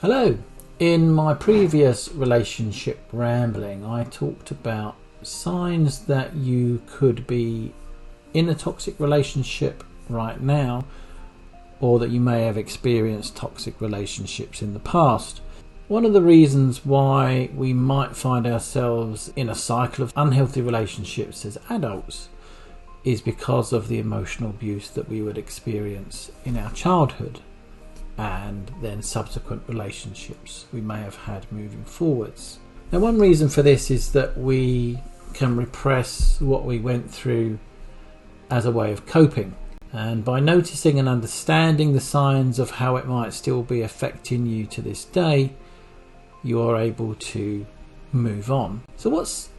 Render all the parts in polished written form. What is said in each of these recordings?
Hello. In my previous relationship rambling, I talked about signs that you could be in a toxic relationship right now, or that you may have experienced toxic relationships in the past. One of the reasons why we might find ourselves in a cycle of unhealthy relationships as adults is because of the emotional abuse that we would experience in our childhood, and then subsequent relationships we may have had moving forwards. Now, one reason for this is that we can repress what we went through as a way of coping, and by noticing and understanding the signs of how it might still be affecting you to this day, you are able to move on. So what's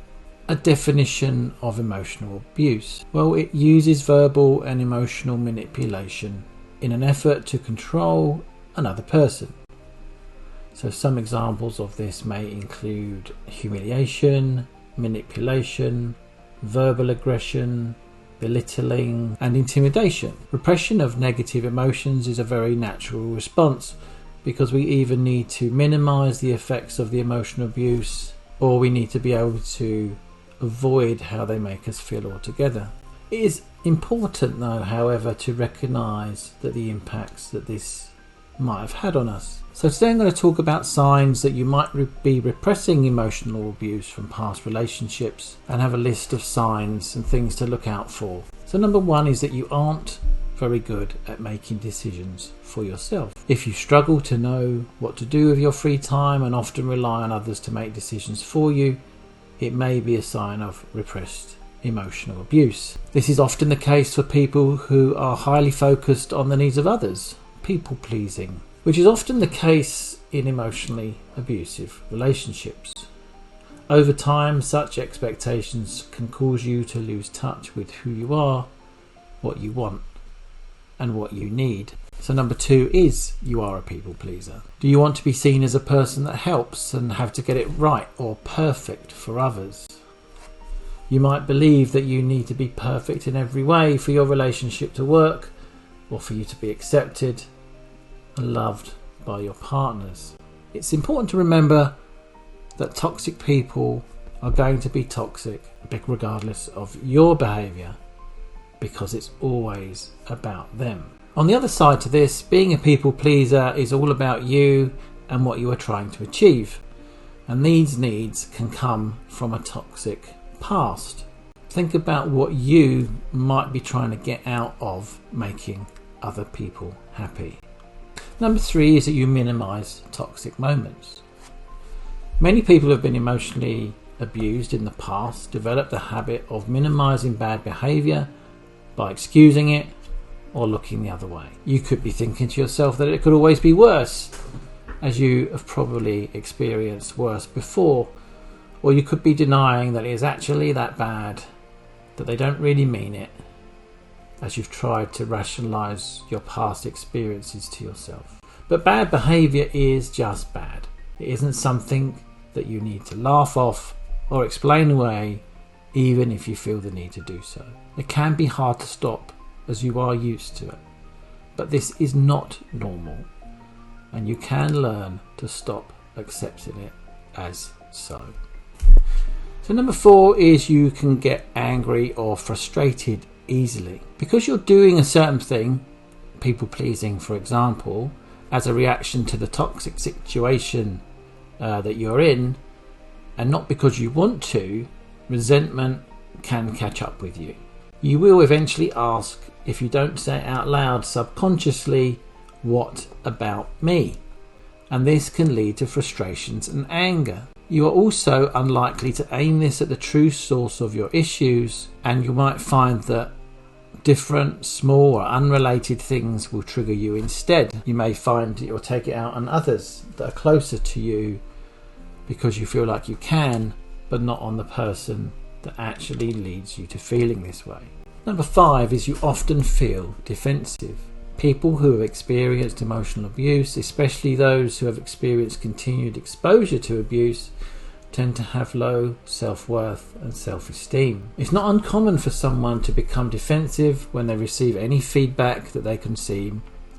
a definition of emotional abuse? Well, it uses verbal and emotional manipulation in an effort to control another person. So some examples of this may include humiliation, manipulation, verbal aggression, belittling, and intimidation. Repression of negative emotions is a very natural response because we either need to minimize the effects of the emotional abuse, or we need to be able to avoid how they make us feel altogether. It is important though, however, to recognise that the impacts that this might have had on us. So today I'm going to talk about signs that you might be repressing emotional abuse from past relationships, and have a list of signs and things to look out for. So number one is that you aren't very good at making decisions for yourself. If you struggle to know what to do with your free time and often rely on others to make decisions for you, it may be a sign of repressed emotional abuse. This is often the case for people who are highly focused on the needs of others, people pleasing, which is often the case in emotionally abusive relationships. Over time, such expectations can cause you to lose touch with who you are, what you want, and what you need. So number two is you are a people pleaser. Do you want to be seen as a person that helps and have to get it right or perfect for others? You might believe that you need to be perfect in every way for your relationship to work, or for you to be accepted and loved by your partners. It's important to remember that toxic people are going to be toxic regardless of your behaviour, because it's always about them. On the other side to this, being a people pleaser is all about you and what you are trying to achieve, and these needs can come from a toxic past. Think about what you might be trying to get out of making other people happy. Number three is that you minimize toxic moments. Many people who have been emotionally abused in the past develop the habit of minimizing bad behavior by excusing it or looking the other way. You could be thinking to yourself that it could always be worse, as you have probably experienced worse before, or you could be denying that it is actually that bad, that they don't really mean it, as you've tried to rationalize your past experiences to yourself. But bad behavior is just bad. It isn't something that you need to laugh off or explain away, even if you feel the need to do so. It can be hard to stop as you are used to it, but this is not normal, and you can learn to stop accepting it as so. So number four is you can get angry or frustrated easily. Because you're doing a certain thing, people pleasing for example, as a reaction to the toxic situation that you're in, and not because you want to, resentment can catch up with you. You will eventually ask, if you don't say it out loud subconsciously, what about me? And this can lead to frustrations and anger. You are also unlikely to aim this at the true source of your issues, and you might find that different, small or unrelated things will trigger you instead. You may find that you'll take it out on others that are closer to you because you feel like you can, but not on the person that actually leads you to feeling this way. Number five is you often feel defensive. People who have experienced emotional abuse, especially those who have experienced continued exposure to abuse, tend to have low self-worth and self-esteem. It's not uncommon for someone to become defensive when they receive any feedback that they can see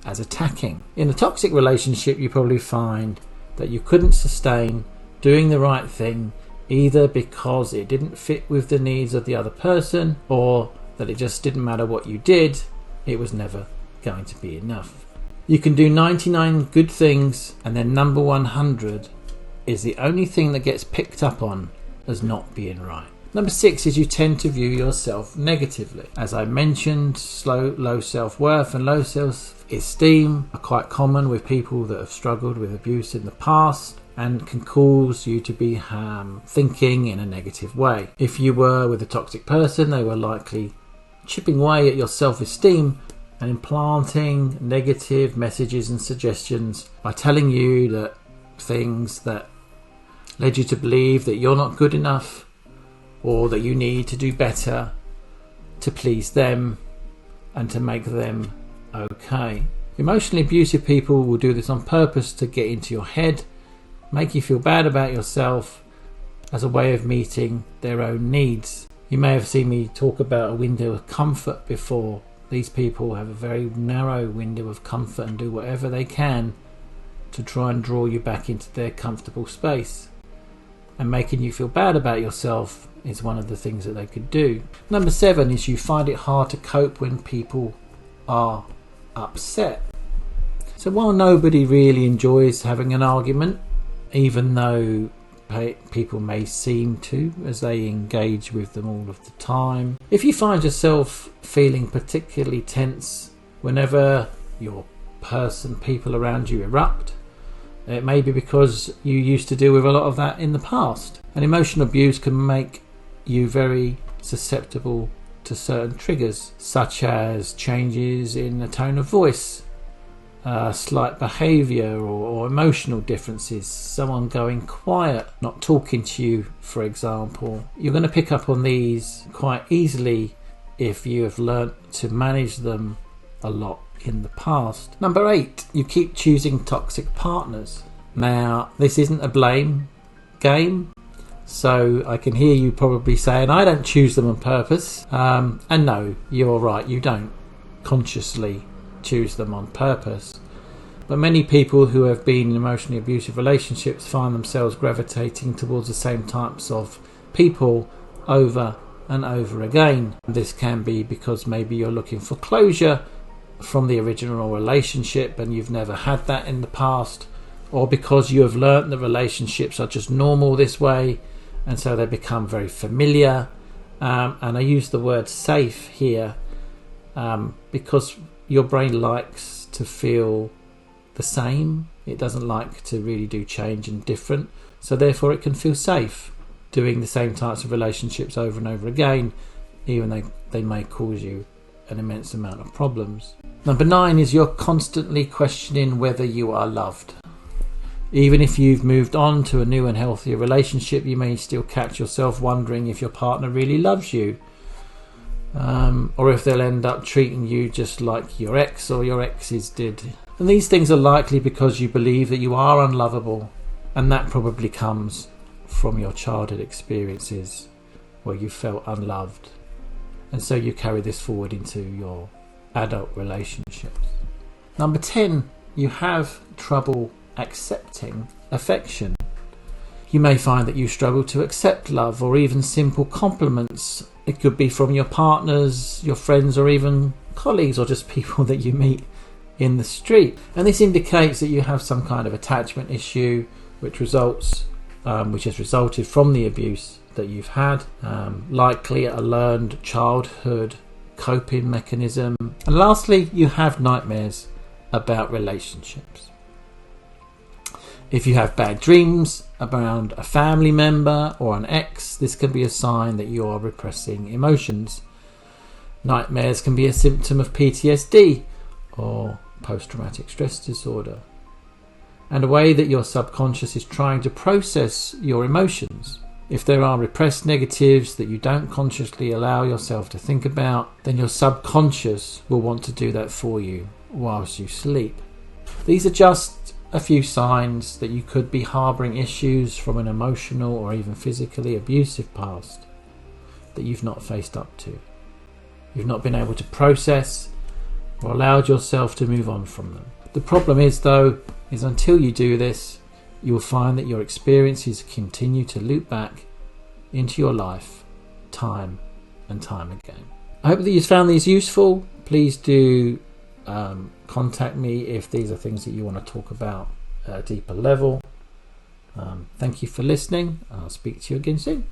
as attacking. In a toxic relationship, you probably find that you couldn't sustain doing the right thing, either because it didn't fit with the needs of the other person, or that it just didn't matter what you did, it was never going to be enough. You can do 99 good things, and then number 100 is the only thing that gets picked up on as not being right. Number 6 is you tend to view yourself negatively. As I mentioned, low self-worth and low self-esteem are quite common with people that have struggled with abuse in the past, and can cause you to be thinking in a negative way. If you were with a toxic person, they were likely chipping away at your self-esteem and implanting negative messages and suggestions by telling you that things that led you to believe that you're not good enough, or that you need to do better to please them and to make them okay. Emotionally abusive people will do this on purpose to get into your head, make you feel bad about yourself as a way of meeting their own needs. You may have seen me talk about a window of comfort before. These people have a very narrow window of comfort and do whatever they can to try and draw you back into their comfortable space. And making you feel bad about yourself is one of the things that they could do. Number 7 is you find it hard to cope when people are upset. So while nobody really enjoys having an argument, even though people may seem to, as they engage with them all of the time, if you find yourself feeling particularly tense whenever people around you erupt, it may be because you used to deal with a lot of that in the past. And emotional abuse can make you very susceptible to certain triggers, such as changes in the tone of voice, slight behaviour or emotional differences, someone going quiet, not talking to you, for example. You're going to pick up on these quite easily if you have learnt to manage them a lot in the past. Number 8, you keep choosing toxic partners. Now, this isn't a blame game, so I can hear you probably saying, I don't choose them on purpose. And no, you're right, you don't consciously choose them on purpose. But many people who have been in emotionally abusive relationships find themselves gravitating towards the same types of people over and over again. This can be because maybe you're looking for closure from the original relationship and you've never had that in the past, or because you have learnt that relationships are just normal this way and so they become very familiar. And I use the word safe here because your brain likes to feel the same. It doesn't like to really do change and different, so therefore it can feel safe doing the same types of relationships over and over again, even though they may cause you an immense amount of problems. Number 9 is you're constantly questioning whether you are loved. Even if you've moved on to a new and healthier relationship, you may still catch yourself wondering if your partner really loves you, or if they'll end up treating you just like your ex or your exes did. And these things are likely because you believe that you are unlovable, and that probably comes from your childhood experiences where you felt unloved, and so you carry this forward into your adult relationships. Number 10, you have trouble accepting affection. You may find that you struggle to accept love or even simple compliments. It could be from your partners, your friends, or even colleagues, or just people that you meet in the street. And this indicates that you have some kind of attachment issue which has resulted from the abuse that you've had, likely a learned childhood coping mechanism. And lastly, you have nightmares about relationships. If you have bad dreams around a family member or an ex, this can be a sign that you are repressing emotions. Nightmares can be a symptom of PTSD or post-traumatic stress disorder, and a way that your subconscious is trying to process your emotions. If there are repressed negatives that you don't consciously allow yourself to think about, then your subconscious will want to do that for you whilst you sleep. These are just a few signs that you could be harbouring issues from an emotional or even physically abusive past that you've not faced up to. You've not been able to process or allowed yourself to move on from them. The problem is, though, is until you do this, you will find that your experiences continue to loop back into your life time and time again. I hope that you found these useful. Please do contact me if these are things that you want to talk about at a deeper level. Thank you for listening. I'll speak to you again soon.